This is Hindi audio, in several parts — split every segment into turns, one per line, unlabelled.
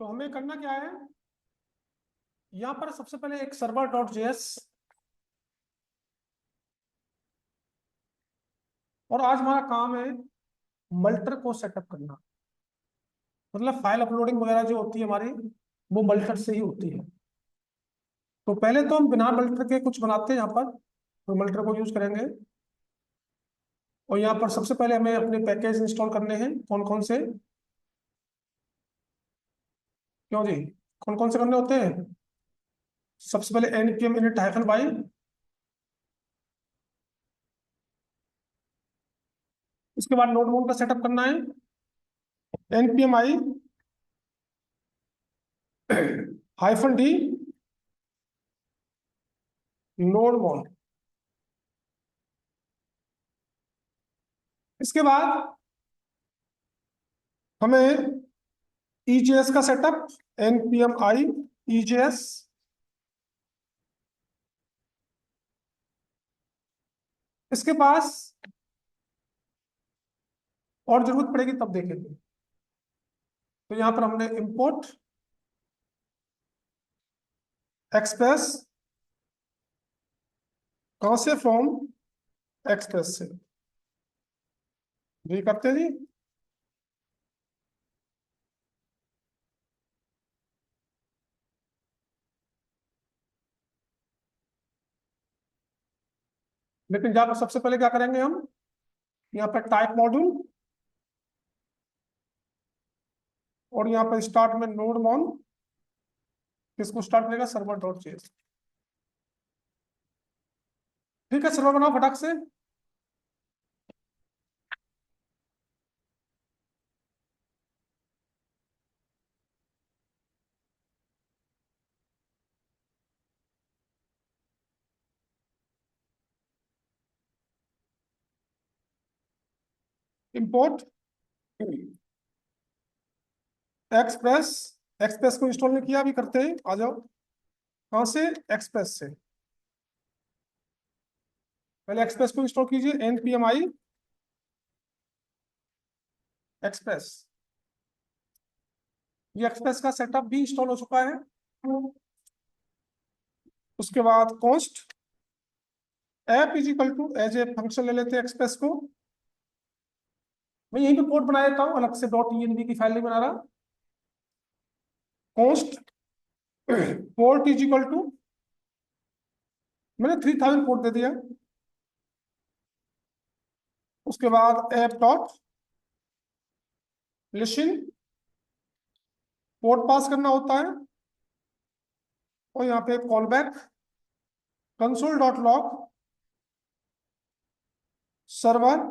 तो हमें करना क्या है, यहां पर सबसे पहले एक सर्वर डॉट जेएस, और आज हमारा काम है मल्टर को सेटअप करना। मतलब फाइल अपलोडिंग वगैरह जो होती है हमारी, वो मल्टर से ही होती है। तो पहले तो हम बिना मल्टर के कुछ बनाते हैं यहाँ पर, तो मल्टर को यूज करेंगे। और यहाँ पर सबसे पहले हमें अपने पैकेज इंस्टॉल करने हैं। कौन कौन से, क्यों जी, कौन कौन से करने होते हैं? सबसे पहले npm init -y, उसके बाद नोड मोड का सेटअप करना है। npm i -d node mode. इसके बाद हमें EJS का सेटअप, npm i EJS। इसके पास और जरूरत पड़ेगी तब देखेंगे। तो यहां पर हमने इंपोर्ट एक्सप्रेस, कहां से, फ्रॉम एक्सप्रेस से, ये करते हैं जी। लेकिन जहां पर सबसे पहले क्या करेंगे हम, यहाँ पर टाइप मॉड्यूल, और यहाँ पर स्टार्ट में नोड मॉन, किसको स्टार्ट करेगा, सर्वर डॉट जेएस। ठीक है, सर्वर बनाओ फटाक से। इंपोर्ट एक्सप्रेस, एक्सप्रेस को इंस्टॉल नहीं किया, अभी करते हैं, आ जाओ। कहां से, एक्सप्रेस से। पहले एक्सप्रेस को इंस्टॉल कीजिए, npm i एक्सप्रेस। ये एक्सप्रेस का सेटअप भी इंस्टॉल हो चुका है। उसके बाद const app is equal to, as a function ले लेते हैं एक्सप्रेस को। मैं यहीं पे पोर्ट बना देता हूँ, अलग से .env की फाइल नहीं बना रहा। Const port is equal to, मैंने 3000 पोर्ट दे दिया। उसके बाद app dot listen, port pass करना होता है। और यहाँ पे callback console dot log server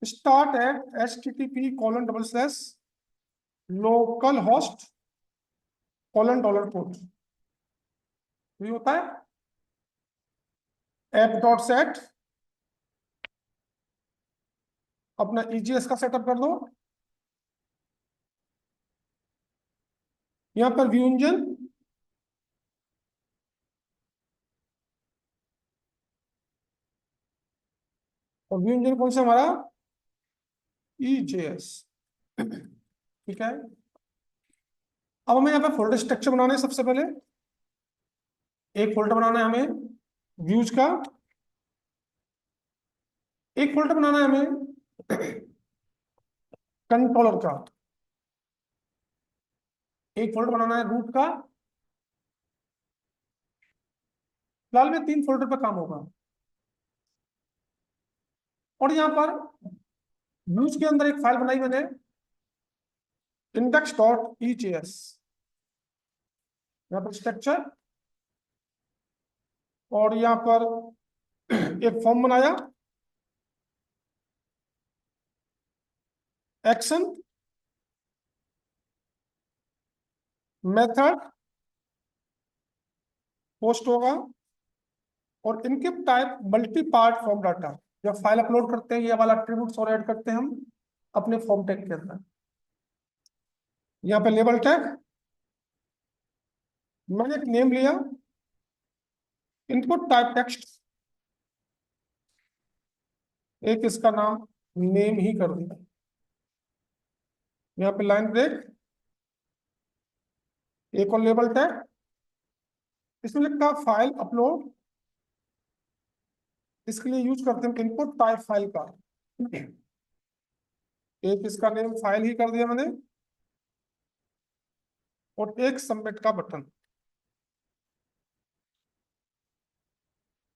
start at http:// localhost $port. ये होता है ऐप डॉट सेट। अपना EJS का सेटअप कर दो। यहाँ पर व्यू इंजन, और व्यू इंजन कौन सा हमारा, EJS। ठीक है, अब हमें यहाँ पे फोल्डर स्ट्रक्चर बनाना है। सबसे पहले एक फोल्डर बनाना है हमें व्यूज का, एक फोल्डर बनाना है हमें कंट्रोलर का, एक फोल्डर बनाना है रूट का। फिलहाल में 3 फोल्डर पर काम होगा। और यहाँ पर व्यूज के अंदर एक फाइल बनाई मैंने, index.ejs। यहाँ पर स्ट्रक्चर, और यहाँ पर एक फॉर्म बनाया, एक्शन मेथड पोस्ट होगा, और इनके type multipart form data. जब फाइल अपलोड करते हैं, ये वाला एट्रीब्यूट्स और ऐड करते हैं हम अपने फॉर्म टैग के अंदर। यहाँ पे लेबल टैग, मैंने एक नेम लिया, इनपुट टाइप टेक्स्ट, एक इसका नाम नेम ही कर दिया। यहाँ पे लाइन ब्रेक, एक और लेबल टैग, इसमें लिखा फाइल अपलोड, इसके लिए यूज करते हैं इनपुट टाइप फाइल का। एक इसका नेम फाइल ही कर दिया मैंने, और एक सबमिट का बटन,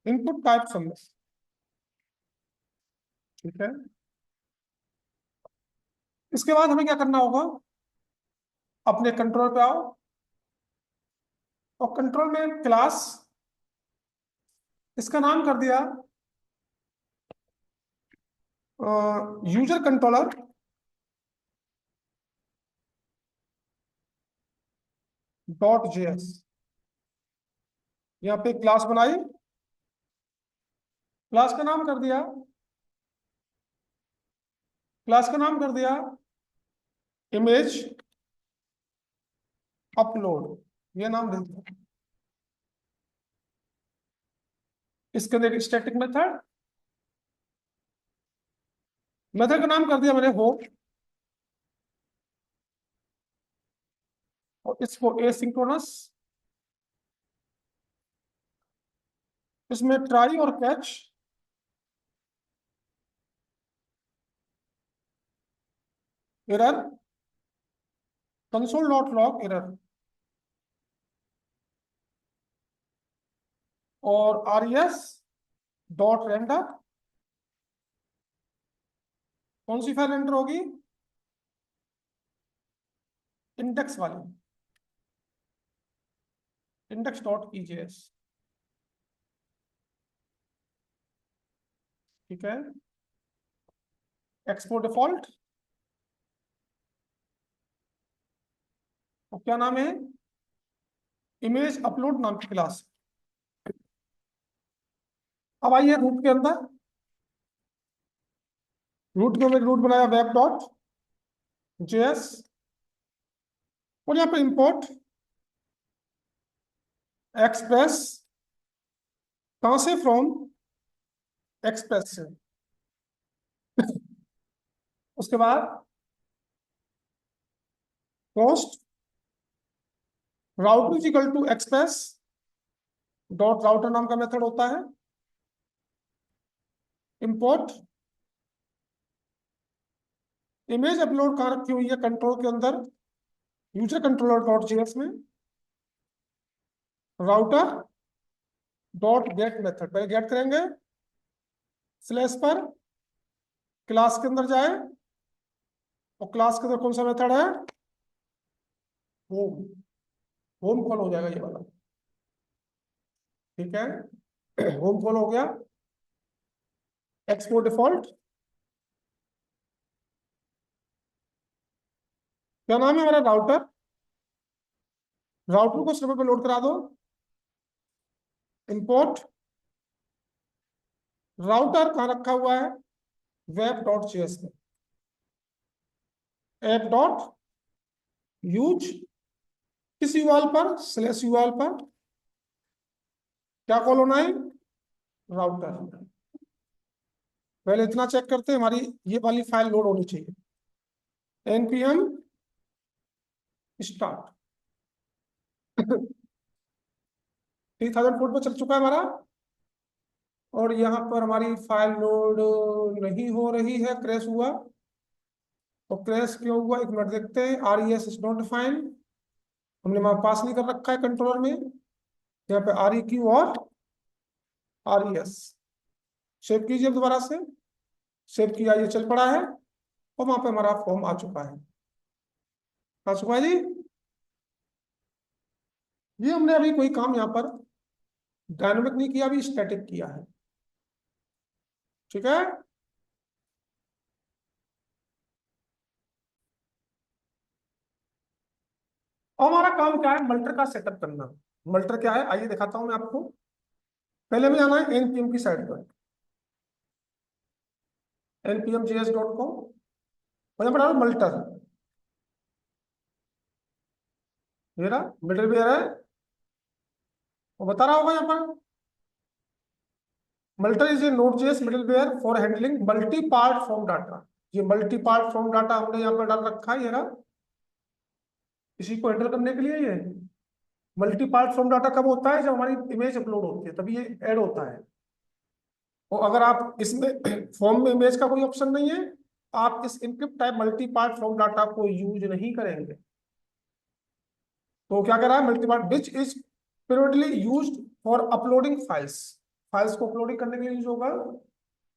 इनपुट टाइप सबमिट। ठीक है, इसके बाद हमें क्या करना होगा, अपने कंट्रोल पे आओ, और कंट्रोल में क्लास, इसका नाम कर दिया यूजर कंट्रोलर डॉट जेएस। यहाँ पे क्लास बनाई, क्लास का नाम कर दिया, क्लास का नाम कर दिया इमेज अपलोड, ये नाम दे दिया। इसके अंदर स्टैटिक मेथड, मेथड का नाम कर दिया मैंने होप, और इसको एसिंक्रोनस, इसमें ट्राई और catch, error, console dot log error, और आरईएस डॉट रेंडर। कौन सी फाइल रेंडर होगी, इंडेक्स वाली, इंडेक्स डॉट ईजेएस। ठीक है, एक्सपोर्ट डिफॉल्ट, और क्या नाम है, इमेज अपलोड नाम की क्लास। अब आइए रूट के अंदर, रूट में रूट बनाया वेब डॉट जेएस, और यहाँ पे इंपोर्ट एक्सप्रेस, कहां से, फ्रॉम एक्सप्रेस से। उसके बाद post router is equal to express dot router नाम का मेथड होता है, इंपोर्ट इमेज अपलोड कहां रखी हुई है, कंट्रोल के अंदर, यूजर कंट्रोलर डॉट जेएस में, राउटर डॉट गेट मेथड, पहले गेट करेंगे, स्लैश पर क्लास के अंदर जाए, और क्लास के अंदर कौन सा मेथड है, होम, होम कॉल हो जाएगा ये वाला। ठीक है, होम कॉल हो गया, एक्सपोर्ट डिफॉल्ट, क्या नाम है हमारा, राउटर, राउटर को सर्वर पे लोड करा दो, इंपोर्ट राउटर कहां रखा हुआ है, वेब डॉट जेएस में, ऐप डॉट यूज, किस यूआरएल पर, स्लैश यूआरएल पर, क्या कॉल होना है, राउटर। पहले इतना चेक करते हैं हमारी ये वाली फाइल लोड होनी चाहिए, npm स्टार्ट। 3000 फुट पर चल चुका है हमारा, और यहाँ पर हमारी फाइल लोड नहीं हो रही है, क्रैश हुआ। तो क्रैश क्यों हुआ, एक मिनट देखते हैं, R E S is not defined, हमने वहां पास नहीं कर रखा है कंट्रोलर में, यहाँ पे आर ई क्यू और आर ई एस, सेव कीजिए दोबारा से, सेव किया, ये चल पड़ा है, और वहां पे हमारा फॉर्म आ चुका है, आ चुका है जी। ये हमने अभी कोई काम यहाँ पर डायनामिक नहीं किया, अभी स्टैटिक किया है। ठीक है, और हमारा काम क्या है, मल्टर का सेटअप करना। मल्टर क्या है, आइए दिखाता हूं मैं आपको। पहले में जाना है एनपीएम की साइट पर, npmjs.com, और यहाँ पर डालो मल्टर, मेरा मिडलवेयर है, वो बता रहा होगा यहाँ पर, Multer is a Node JS middleware for handling multipart form data. ये मल्टी पार्ट फ्रॉम डाटा हमने यहाँ पर डाल रखा है, ये रहा। इसी को हैंडल करने के लिए ये मल्टी पार्ट फ्रॉम डाटा कब होता है, जब हमारी इमेज अपलोड होती है तभी ये ऐड होता है। और अगर आप इसमें फॉर्म में इमेज का कोई ऑप्शन नहीं है, आप इस encrypt type multipart form data को यूज नहीं करेंगे। तो क्या कह रहा है, multipart which is periodically used for uploading files, files को अपलोडिंग करने के लिए यूज होगा।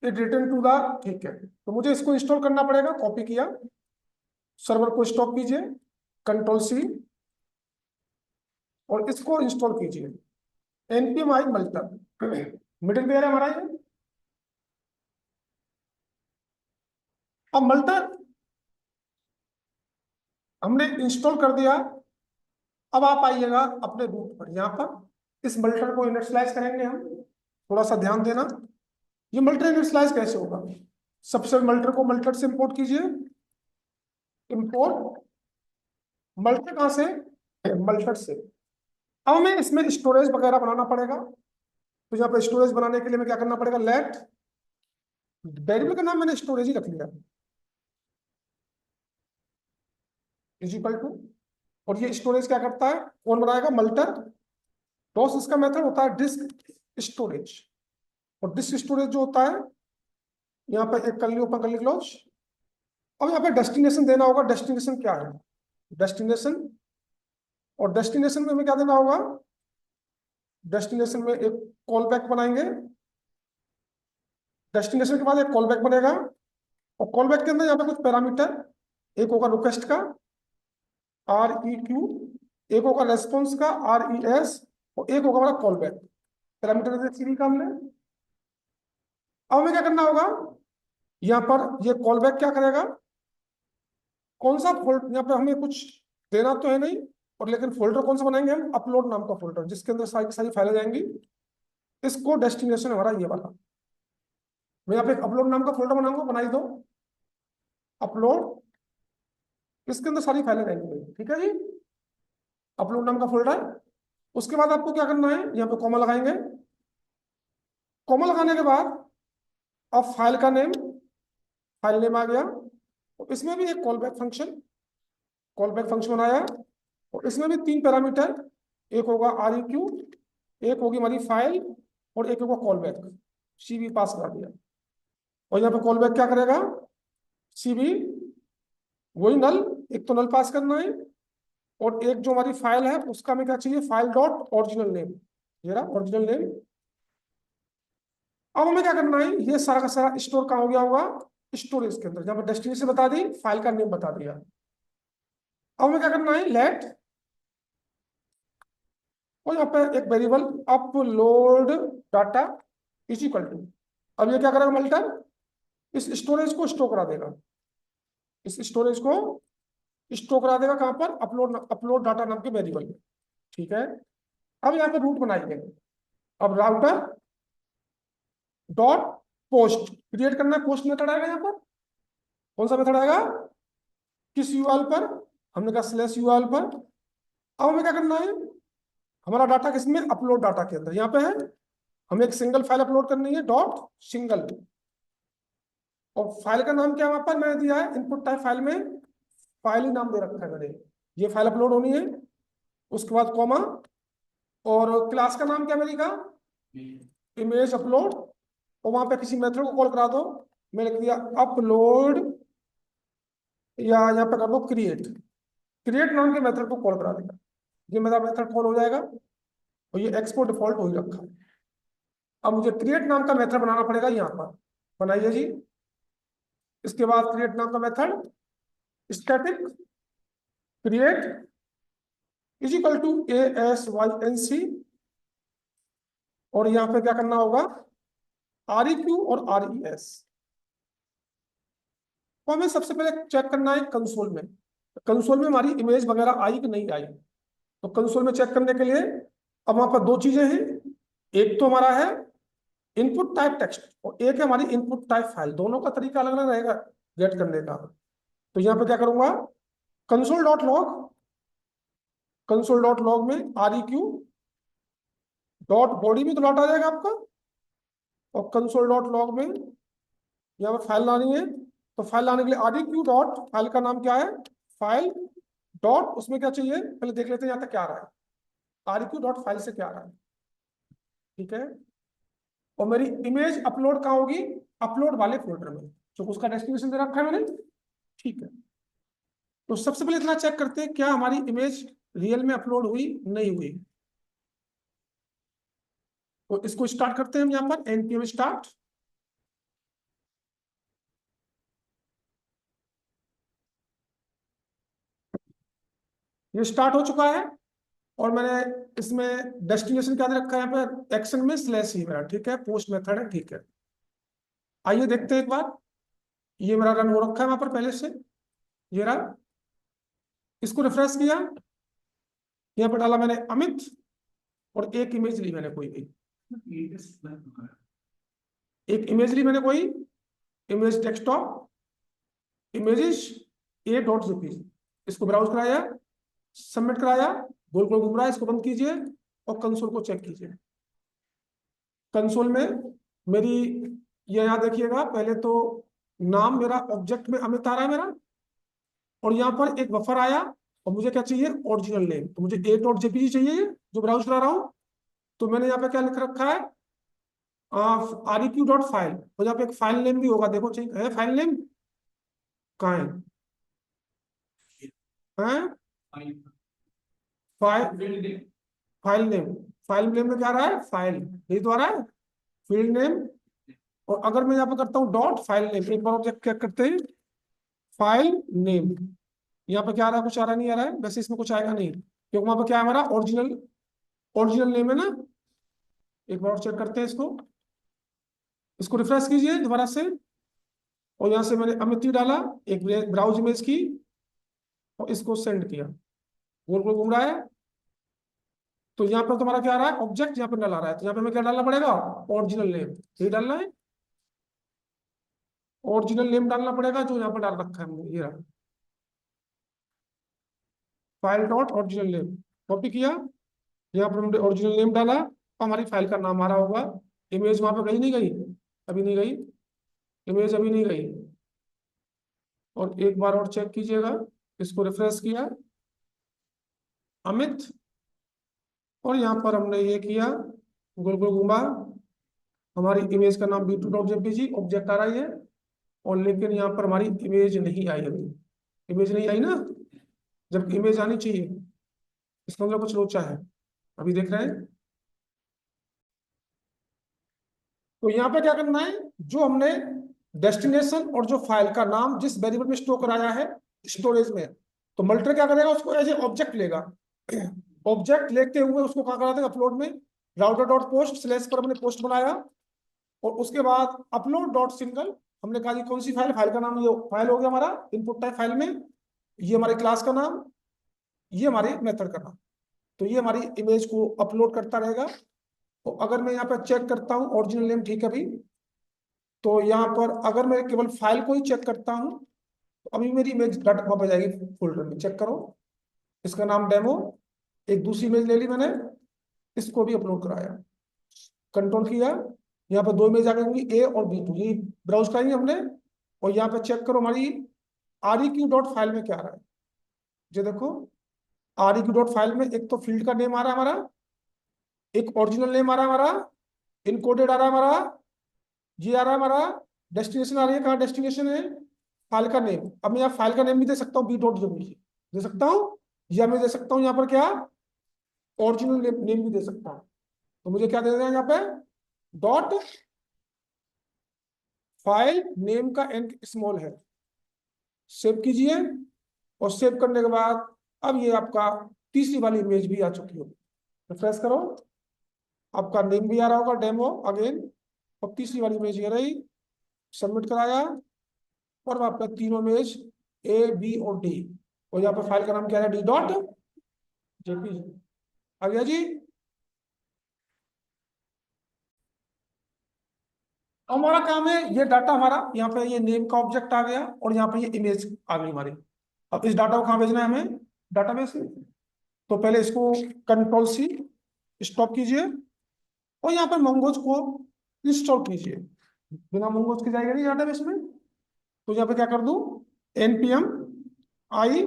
इट रिटर्न टू द, ठीक है, तो मुझे इसको इंस्टॉल करना पड़ेगा। कॉपी किया, सर्वर को स्टॉप कीजिए, कंट्रोल सी, और इसको इंस्टॉल कीजिए। npm i मल्टर मिडिल वेयर है हमारा ये। अब मल्टर हमने इंस्टॉल कर दिया। अब आप आइएगा अपने रूट पर, यहाँ पर इस मल्टर को इनिशियलाइज करेंगे हम। थोड़ा सा ध्यान देना, ये मल्टर इनिशियलाइज कैसे होगा। सबसे मल्टर को मल्टर से इंपोर्ट कीजिए। इंपोर्ट मल्टर कहाँ से, मल्टर से। अब हमें इसमें स्टोरेज वगैरह बनाना पड़ेगा। तो यहाँ पे स्टोरेज बनाने के लिए हमें क्या करना पड़ेगा, लेट, वेरिएबल का नाम मैंने स्टोरेज ही रख लिया, इज इक्वल टू, और ये स्टोरेज क्या करता है, कौन बनाएगा, मल्टर। डॉस इसका मेथड होता है डिस्क स्टोरेज, और डिस्क स्टोरेज जो होता है, यहाँ पे एक कर ली ओपन कर ली क्लोज। अब यहाँ पे डेस्टिनेशन देना होगा। डेस्टिनेशन क्या है, डेस्टिनेशन, और डेस्टिनेशन में हमें क्या देना होगा, डेस्टिनेशन में एक कॉल बैक बनाएंगे। डेस्टिनेशन के बाद एक कॉल बैक बनेगा, और कॉल बैक के अंदर यहाँ पे कुछ पैरामीटर, एक होगा रिक्वेस्ट का REQ, एक होगा रेस्पॉन्स का RES, और एक होगा हमारा कॉल बैक। पैरामीटर सीरी का हमने। अब हमें क्या करना होगा, यहाँ पर ये कॉल बैक क्या करेगा, कौन सा फोल्डर, यहाँ पे हमें कुछ देना तो है नहीं, और लेकिन फोल्डर कौन सा बनाएंगे हम, अपलोड नाम का फोल्डर, जिसके अंदर सारी सारी फाइलें जाएंगी। इसको डेस्टिनेशन हमारा ये वाला, मैं यहाँ पे एक अपलोड नाम का फोल्डर बनाऊंगा, बनाई दो अपलोड, इसके अंदर सारी फाइलें रहेंगी, ठीक है जी, अपलोड नाम का फोल्डर। उसके बाद आपको क्या करना है, यहाँ पे कॉमा लगाएंगे। कॉमा लगाने के बाद अब फाइल का नेम, फाइल नेम आ गया, और इसमें भी एक call back function, call back function बनाया, और इसमें भी 3 पैरामीटर, एक होगा REQ, एक होगी हमारी फाइल, और एक होगा कॉल बैक। CV पास करा दिया, और यहाँ पे कॉल बैक क्या करेगा, CV वही नल, एक तो नल पास करना है, और एक जो हमारी फाइल है उसका हमें क्या चाहिए, फाइल डॉट ओरिजिनल नेम, ये रहा ओरिजिनल नेम। अब हमें क्या करना है, ये सारा का सारा स्टोर कहाँ हो गया होगा, स्टोरेज के अंदर, जहाँ पर डेस्टिनेशन बता दी, फाइल का नेम बता दिया। अब हमें क्या करना है, लेट, और यहाँ पे एक variable upload data is equal to, अब ये क्या करेगा मल्टर, इस स्टोरेज को स्टोर करा देगा, इस स्टोरेज को स्टोर करा देगा कहाँ पर, अपलोड डाटा नाम के वेरिएबल में, ठीक है। अब यहाँ पे रूट बनाएंगे। अब राउटर डॉट पोस्ट क्रिएट करना है, पोस्ट मेथड आएगा यहाँ पर, कौन सा मेथड आएगा, किस यूआरएल पर, हमने कहा स्लैश यूआरएल पर। अब हमें क्या करना है, हमारा डाटा किसमें, अपलोड डाटा के अंदर, यहाँ पे है, हमें एक सिंगल फाइल अपलोड करनी है, डॉट सिंगल, और फाइल का नाम क्या वहां पर मैंने दिया है, इनपुट टाइप फाइल में फाइल ही नाम दे रखा है मैंने, ये फाइल अपलोड होनी है। उसके बाद कॉमा, और क्लास का नाम क्या मेरी का, इमेज अपलोड, और वहां पे किसी मेथड को कॉल करा दो, मैंने लिख दिया अपलोड, या यहाँ पे कर दो क्रिएट, क्रिएट नाम के मेथड को कॉल करा देगा, ये मेरा मेथड कॉल हो जाएगा, और ये एक्सपोर्ट डिफॉल्ट हो ही रखा है। अब मुझे क्रिएट नाम का मेथड बनाना पड़ेगा, यहाँ पर बनाइए जी। इसके बाद क्रिएट नाम का method static create is equal to ASYNC, और यहाँ पे क्या करना होगा, REQ और RES। तो हमें सबसे पहले चेक करना है कंसोल में, कंसोल में हमारी इमेज वगैरह आई कि नहीं आई। तो कंसोल में चेक करने के लिए अब वहां पर 2 चीजें हैं, एक तो हमारा है इनपुट टाइप टेक्स्ट, और एक है हमारी इनपुट टाइप फाइल, दोनों का तरीका अलग अलग रहेगा गेट करने का। तो यहाँ पे क्या करूंगा, console dot log, console dot log में REQ डॉट बॉडी में तो लॉट आ जाएगा आपका, और कंसोल डॉट लॉग में यहाँ पे फाइल लानी है, तो फाइल लाने के लिए REQ डॉट, फाइल का नाम क्या है, फाइल डॉट, उसमें क्या चाहिए पहले देख लेते हैं यहाँ तक क्या आ रहा है। REQ डॉट फाइल से क्या आ रहा है, ठीक है। और मेरी इमेज अपलोड कहाँ होगी, अपलोड वाले फोल्डर में, जो उसका डेस्टिनेशन दे रखा है मैंने, ठीक है। तो सबसे पहले इतना चेक करते हैं क्या हमारी इमेज रियल में अपलोड हुई नहीं हुई। तो इसको स्टार्ट करते हैं हम यहाँ पर npm स्टार्ट। ये स्टार्ट हो चुका है और मैंने इसमें डेस्टिनेशन क्या दे रखा है यहाँ पे, एक्शन में स्लैश ही मेरा, ठीक है, पोस्ट मेथड है, ठीक है। आइए देखते हैं एक बार, ये मेरा रन हो रखा है वहां पर पहले से, ये रहा। इसको रिफ्रेश किया, यहाँ पर डाला मैंने अमित और एक इमेज ली मैंने कोई भी, एक इमेज ली मैंने कोई, इमेज डेस्कटॉप, इमेजेस a.jpg, इसको ब्राउज कराया, सबमिट कराया, गोल गोल घूम रहा है, इसको बंद कीजिए और कंसोल को चेक कीजिए। कंसोल में मेरी, ये यहाँ देखिएगा, पहले तो नाम मेरा ऑब्जेक्ट में अमित आ रहा है मेरा, और यहाँ पर एक बफर आया, और मुझे क्या चाहिए, ओरिजिनल नेम, तो मुझे a.jpg चाहिए जो ब्राउज करा रहा हूँ। तो मैंने यहाँ पे क्या लिख रखा है, REQ डॉट फाइल, तो यहाँ पे एक फाइल नेम भी होगा, देखो चाहिए है फाइल नेम, कहाँ है, फाइल, फाइल नेम में क्या रहा है, फाइल, यही तो आ रहा है, फील्ड नेम। और अगर मैं यहाँ पे करता हूँ डॉट फाइल नेम, एक बार और चेक करते हैं, फाइल नेम, यहाँ पे क्या आ रहा है, कुछ आ रहा नहीं आ रहा है, वैसे इसमें कुछ आएगा नहीं, क्योंकि वहां पर क्या है हमारा ओरिजिनल, ओरिजिनल नेम है ना। एक बार और चेक करते हैं इसको, इसको रिफ्रेश कीजिए दोबारा से, और यहाँ से मैंने अमिति डाला, एक ब्राउज इमेज की, और इसको सेंड किया, गोल गोल घूम रहा है। तो यहाँ पर तुम्हारा क्या आ रहा है, ऑब्जेक्ट यहाँ पर नल आ रहा है, तो यहाँ पे मैं क्या डालना पड़ेगा, ओरिजिनल नेम, ये डालना है, ओरिजिनल नेम डालना पड़ेगा जो यहाँ पर डाल रखा है हमने, ये रहा, file dot original name, copy किया, यहाँ पर हमने ओरिजिनल नेम डाला, तो हमारी फाइल का नाम आ रहा होगा। इमेज वहां पर गई नहीं गई, अभी नहीं गई, इमेज अभी नहीं गई। और एक बार और चेक कीजिएगा, इसको रिफ्रेश किया, अमित, और यहाँ पर हमने ये किया, गोल गोल घुमा, हमारी इमेज का नाम b2.jpg ऑब्जेक्ट आ रहा है, और लेकिन यहाँ पर हमारी इमेज नहीं आई, अभी इमेज नहीं आई ना, जबकि इमेज आनी चाहिए, इसका मतलब कुछ लोचा है, अभी देख रहे हैं। तो यहाँ पे क्या करना है, जो हमने डेस्टिनेशन और जो फाइल का नाम जिस वेरिएबल में स्टोर कराया है स्टोरेज में, तो मल्टर क्या करेगा, उसको एज ए ऑब्जेक्ट लेगा, ऑब्जेक्ट लेते हुए उसको क्या करा देगा अपलोड में, राउटर डॉट पोस्ट स्लैश पर हमने पोस्ट बनाया, और उसके बाद अपलोड डॉट सिंगल, हमने कहा जी कौन सी फाइल, फाइल का नाम ये फाइल हो गया हमारा इनपुट टाइप फाइल में, ये हमारे क्लास का नाम, ये हमारे मेथड का नाम। तो ये हमारी इमेज को अपलोड करता रहेगा। तो अगर मैं यहाँ पर चेक करता हूँ ओरिजिनल नेम, ठीक है अभी, तो यहाँ पर अगर मैं केवल फाइल को ही चेक करता हूँ, तो अभी मेरी इमेज डाटा वहां पर जाएगी फोल्डर में, चेक करो, इसका नाम डेमो, एक दूसरी इमेज ले ली मैंने, इसको भी अपलोड कराया, कंट्रोल किया, यहाँ पर दो इमेज आ गई होंगी ए और B2, ये ब्राउज कराएंगे हमने। और यहाँ पे चेक करो हमारी REQ डॉट फाइल में क्या आ रहा है, ये देखो, REQ डॉट फाइल में एक तो फील्ड का नेम आ रहा है हमारा, एक ओरिजिनल नेम आ रहा है हमारा, इनकोडेड आ रहा है हमारा, ये आ रहा है हमारा, डेस्टिनेशन आ रही है, कहाँ डेस्टिनेशन है, फाइल का नेम। अब मैं यहाँ फाइल का नेम भी दे सकता हूँ b.jpg, दे सकता हूँ, या मैं दे सकता हूँ यहाँ पर क्या, ओरिजिनल नेम भी दे सकता हूँ। तो मुझे क्या दे देना है यहाँ पे, डॉट फाइल नेम का एन स्मॉल है, सेव कीजिए, और सेव करने के बाद अब ये आपका तीसरी वाली इमेज भी आ चुकी होगी, रिफ्रेश करो, आपका नेम भी आ रहा होगा डेमो अगेन, और तीसरी वाली इमेज ये रही, सबमिट कराया, और आपका तीनों इमेज A, B और D, और यहाँ पर फाइल का नाम क्या है, d.jpg, आ गया जी। हमारा काम है, ये डाटा हमारा यहाँ पे, ये नेम का ऑब्जेक्ट आ गया, और यहाँ पे ये इमेज आ गई हमारी। अब इस डाटा को कहाँ भेजना है हमें, डाटाबेस में। तो पहले इसको कंट्रोल C स्टॉप कीजिए, और यहाँ पे मंगोज को इंस्टॉल कीजिए, बिना मंगोज के जाएगा नहीं डाटाबेस में। तो यहाँ पे क्या कर दूं, npm आई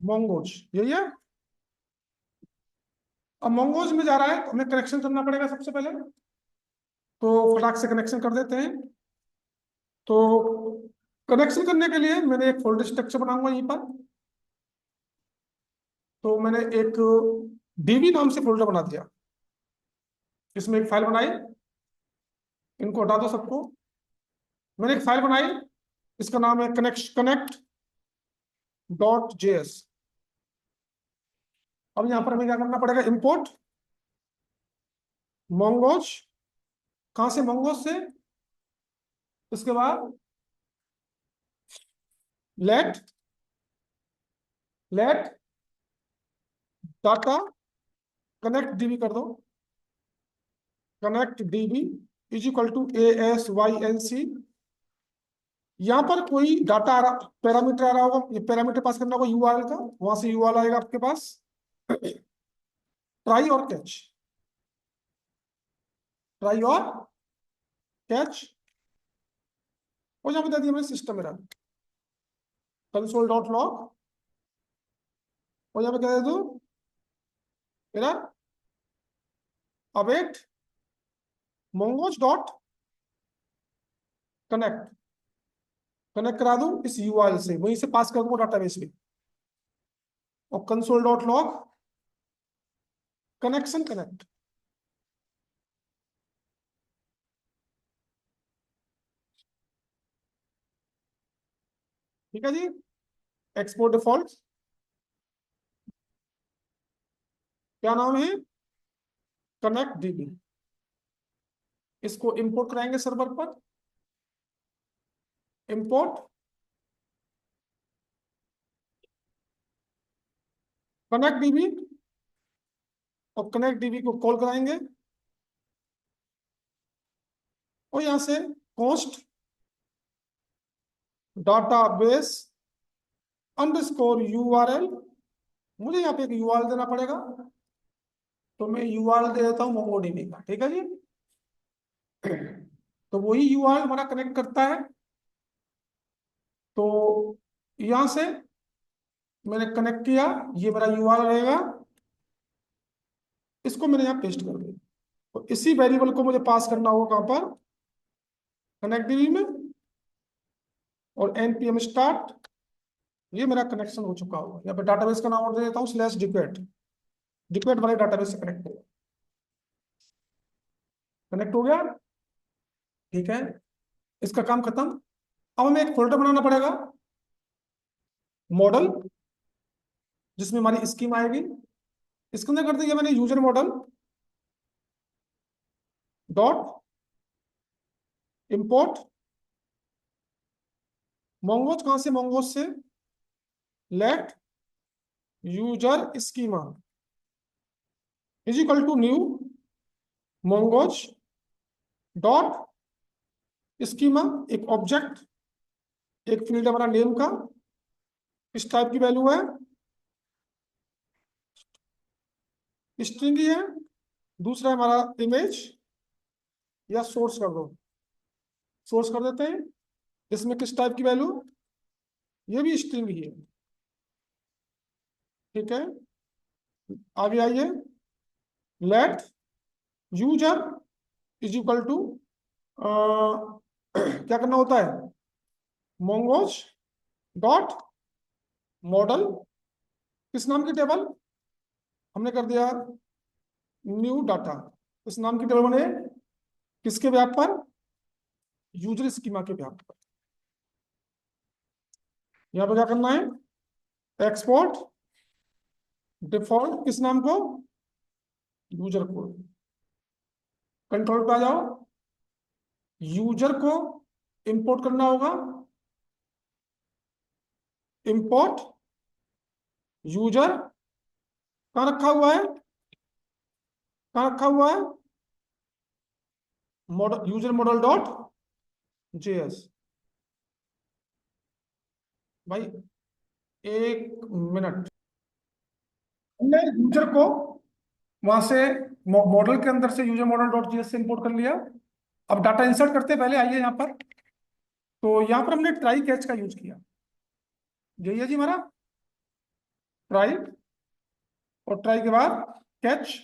मोंगोज, यही है। अब मोंगोज में जा रहा है तो हमें कनेक्शन करना पड़ेगा सबसे पहले, तो फटाक से कनेक्शन कर देते हैं। तो कनेक्शन करने के लिए मैंने एक फोल्डर स्ट्रक्चर बनाऊंगा यहीं पर। तो मैंने एक डीबी नाम से फोल्डर बना दिया, इसमें एक फाइल बनाई, इनको हटा दो सबको। मैंने एक फाइल बनाई, इसका नाम है connect.js। अब यहां पर हमें क्या करना पड़ेगा, इंपोर्ट मोंगोज, कहां से, मोंगोज से। उसके बाद let let data connect DB कर दो, connect DB is equal to ASYNC। यहां पर कोई डाटा आ रहा, पैरामीटर आ रहा होगा, ये पैरामीटर पास करना होगा यूआरएल का, वहां से यूआरएल आएगा आपके पास, ट्राई और कैच, ट्राई और कैच। और यहाँ पे दे दिया मैंने सिस्टम मेरा, console.log। और यहाँ पे क्या दे दूं, मेरा await mongoose dot connect, connect करा दूं इस यूआरएल से, वहीं से पास कर दूंगा डाटाबेस में। और console.log कनेक्शन कनेक्ट। ठीक है जी, एक्सपोर्ट डिफॉल्ट, क्या नाम है, कनेक्ट डीबी। इसको इंपोर्ट कराएंगे सर्वर पर, इंपोर्ट कनेक्ट डीबी, और कनेक्ट डीबी को कॉल कराएंगे। और यहां से पोस्ट डाटाबेस अंडरस्कोर यूआरएल, मुझे यहाँ पे एक यूआरएल देना पड़ेगा, तो मैं यूआरएल दे देता हूँ मोंगोडीबी का। ठीक है जी, तो वही यूआरएल हमारा कनेक्ट करता है। तो यहां से मैंने कनेक्ट किया, ये मेरा यूआरएल रहेगा, इसको मैंने यहाँ पेस्ट कर दिया। तो इसी वेरिएबल को मुझे पास करना होगा कहां पर, कनेक्ट डीबी में, और npm स्टार्ट, ये मेरा कनेक्शन हो चुका होगा। यहाँ पे डाटाबेस का नाम और दे देता हूँ /डिक्वेट, डिक्वेट वाले डाटाबेस से कनेक्ट होगा, कनेक्ट हो गया। ठीक है, इसका काम खत्म। अब हमें एक फोल्डर बनाना पड़ेगा, मॉडल, जिसमें हमारी स्कीम आएगी। इसके अंदर कर दिया मैंने user model dot import Mongoose, कहां से, मोंगोज से, let user schema is equal to new Mongoose dot schema, एक ऑब्जेक्ट, एक फील्ड है हमारा नेम का, इस टाइप की वैल्यू है, स्ट्रिंग ही है। दूसरा है हमारा इमेज, या सोर्स कर दो, सोर्स कर देते हैं। इसमें किस टाइप की वैल्यू, ये भी स्ट्रिंग ही है। ठीक है, आगे आइए, let user is equal to क्या करना होता है, मोंगोज डॉट मॉडल, किस नाम की टेबल, हमने कर दिया न्यू डाटा। इस नाम की टेबल बने किसके व्याप पर, यूजर स्कीमा के व्याप पर। यहां पर क्या करना है, एक्सपोर्ट डिफॉल्ट, किस नाम को, यूजर को। कंट्रोल पे आ जाओ, यूजर को इंपोर्ट करना होगा, इंपोर्ट यूजर, कहाँ रखा हुआ है, कहाँ रखा हुआ है, model, user model dot JS. भाई एक मिनट, हमने यूजर को वहां से मॉडल के अंदर से यूजर मॉडल डॉट जेएस से इंपोर्ट कर लिया। अब डाटा इंसर्ट करते हैं, पहले आइए यहाँ पर, तो यहां पर हमने ट्राई कैच का यूज किया, यही है जी हमारा ट्राई, और ट्राई के बाद कैच,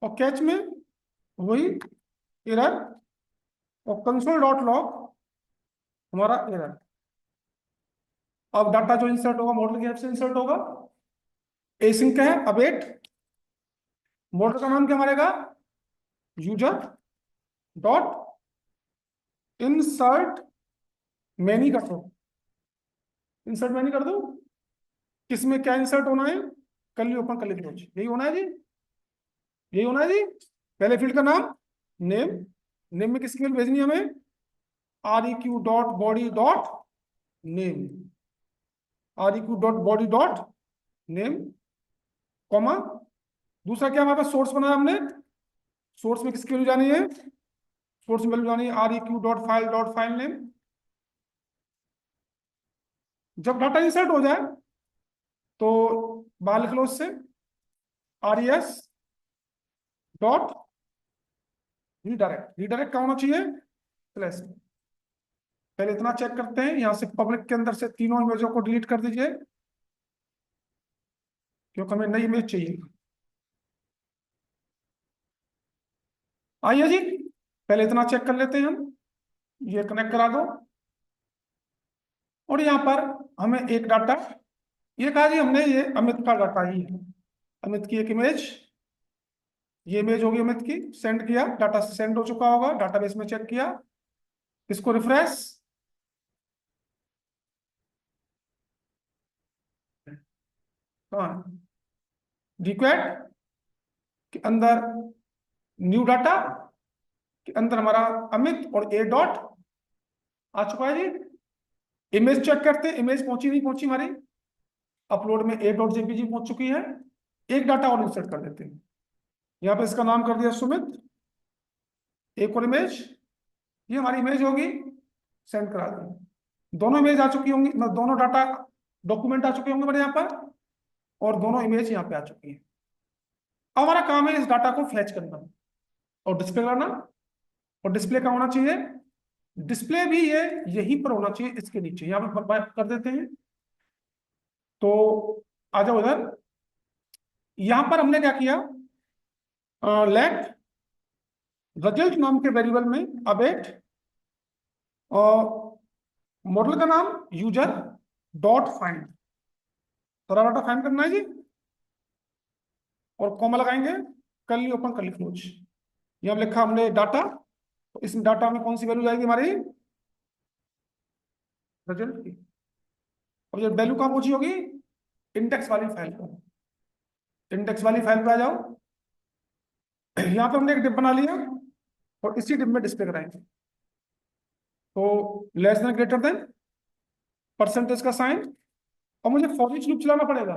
और कैच में वही एरर, और कंसोल डॉट लॉग हमारा एरर। अब डाटा जो इंसर्ट होगा मॉडल के हेल्प से इंसर्ट होगा, एसिंक है अवेट, मॉडल का नाम क्या मारेगा, यूजर डॉट इंसर्ट मैनी कर दो, इंसर्ट मैनी कर दो, किसमें क्या इंसर्ट होना है, कल ओपन कर क्लोज, यही होना है जी, यही होना है जी। पहले फील्ड का नाम नेम, नेम में किसकी वैल्यू भेजनी है हमें, R E Q dot body dot name, R E Q dot body dot name, comma, दूसरा क्या हमारे पास सोर्स बनाया हमने, सोर्स में किसकी वैल्यू जानी है, सोर्स में वैल्यू जानी है R E Q dot file name. जब डाटा इंसर्ट हो जाए तो बाहर लिख लो उससे R E S dot redirect, redirect क्या होना चाहिए प्लस। पहले इतना चेक करते हैं, यहां से पब्लिक के अंदर से तीनों इमेजों को डिलीट कर दीजिए, क्योंकि हमें नई इमेज चाहिए। आइए जी, पहले इतना चेक कर लेते हैं हम, ये कनेक्ट करा दो, और यहाँ पर हमें एक डाटा, ये कहा जी हमने, ये अमित का डाटा ही है, अमित की एक इमेज, ये इमेज होगी अमित की, सेंड किया, डाटा सेंड हो चुका होगा, डाटाबेस में चेक किया, इसको रिफ्रेश, हाँ रिक्वेस्ट के अंदर न्यू डाटा के अंदर हमारा अमित और ए डॉट आ चुका है जी। इमेज चेक करते हैं, इमेज पहुंची नहीं पहुंची हमारी, अपलोड में ए डॉट जेपीजी पहुंच चुकी है। एक डाटा और इंसर्ट कर देते हैं, यहाँ पे इसका नाम कर दिया सुमित, एक और इमेज, ये हमारी इमेज होगी, सेंड करा दी, दोनों इमेज आ चुकी होंगी, दोनों डाटा डॉक्यूमेंट आ चुके होंगे मेरे यहाँ पर, और दोनों इमेज यहाँ पे आ चुकी है। अब हमारा काम है इस डाटा को फैच करना और डिस्प्ले करना, और डिस्प्ले का होना चाहिए, डिस्प्ले भी ये यहीं पर होना चाहिए, इसके नीचे यहाँ पर कर देते हैं। तो आ जाओ इधर, यहां पर हमने क्या किया, लेट रिजल्ट नाम के वेरिएबल में अवेट, और मॉडल का नाम यूजर डॉट फाइंड, सारा डाटा फाइंड करना है जी, और कॉमा लगाएंगे, कर्ली ओपन कर्ली क्लोज, यहाँ लिखा हमने डाटा, तो इस डाटा में कौन सी वैल्यू जाएगी हमारी, रिजल्ट की, और ये वैल्यू कहाँ पहुंची होगी, इंडेक्स वाली फाइल पर, इंडेक्स वाली फाइल पे आ जाओ, यहाँ पे हमने एक डिप बना लिया, और इसी डिप में डिस्प्ले कराएंगे। तो less than greater than percentage का साइन, और मुझे फॉर ईच लूप चलाना पड़ेगा,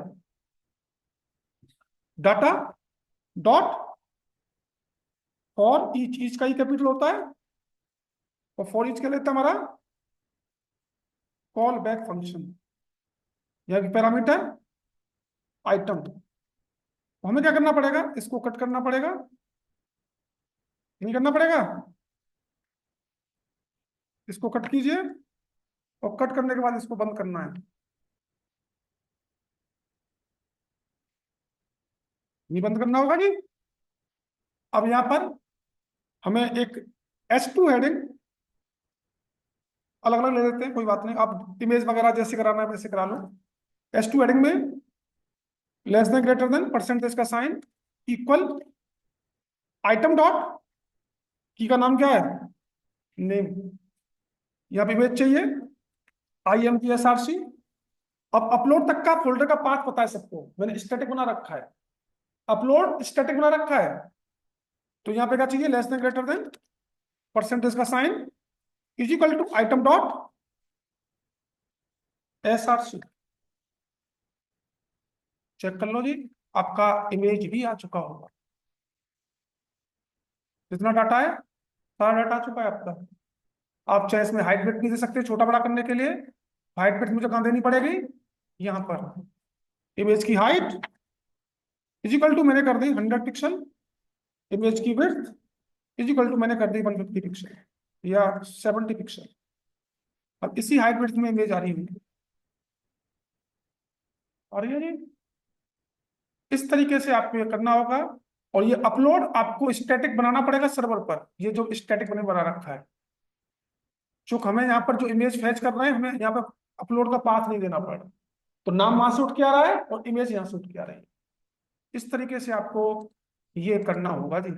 डाटा डॉट फॉर ईच का ही कैपिटल होता है, और फॉर ईच के लिए हमारा कॉल बैक फंक्शन, यह पैरामीटर आइटम, हमें क्या करना पड़ेगा, इसको कट करना पड़ेगा, नहीं करना पड़ेगा, इसको कट कीजिए, और कट करने के बाद इसको बंद करना है, नहीं बंद करना होगा जी। अब यहां पर हमें एक H2 हेडिंग अलग अलग ले लेते हैं, कोई बात नहीं, आप इमेज वगैरह जैसे कराना है वैसे करा लो। H2 हेडिंग में less than greater than percentage का साइन, इक्वल आइटम डॉट की का नाम क्या है, नेम, यहाँ पे इमेज चाहिए IMPSRC। अब अपलोड तक का फोल्डर का पाथ पता है सबको, मैंने स्टैटिक बना रखा है, अपलोड स्टैटिक बना रखा है, तो यहाँ पे क्या चाहिए, less than greater than percentage का sign, is equal to item dot SRC। Check कर लो जी, आपका इमेज भी आ चुका होगा, जितना डाटा है सारा डाटा आ चुका है आपका। आप चाहे इसमें हाइट विड्थ भी दे सकते हैं, छोटा बड़ा करने के लिए, हाइट विड्थ मुझे कहाँ देनी पड़ेगी, यहाँ पर, इमेज की हाइट इज इक्वल टू मैंने कर दी 100 पिक्सल, इमेज की विड्थ इज इक्वल टू मैंने कर दी 150 पिक्सल। या 70 पिक्सल। अब इसी हाइट विड्थ में इमेज आ रही होगी, आ रही है जी। इस तरीके से आपको ये करना होगा। और ये अपलोड आपको स्टैटिक बनाना पड़ेगा सर्वर पर, ये जो स्टैटिक बने बना रखा है। चूंकि हमें यहाँ पर जो इमेज फैच कर रहे हैं, हमें यहाँ पर अपलोड का पाथ नहीं देना पड़ेगा। तो नाम वहां से उठ के आ रहा है और इमेज यहाँ से उठ के आ रही है। इस तरीके से आपको ये करना होगा जी।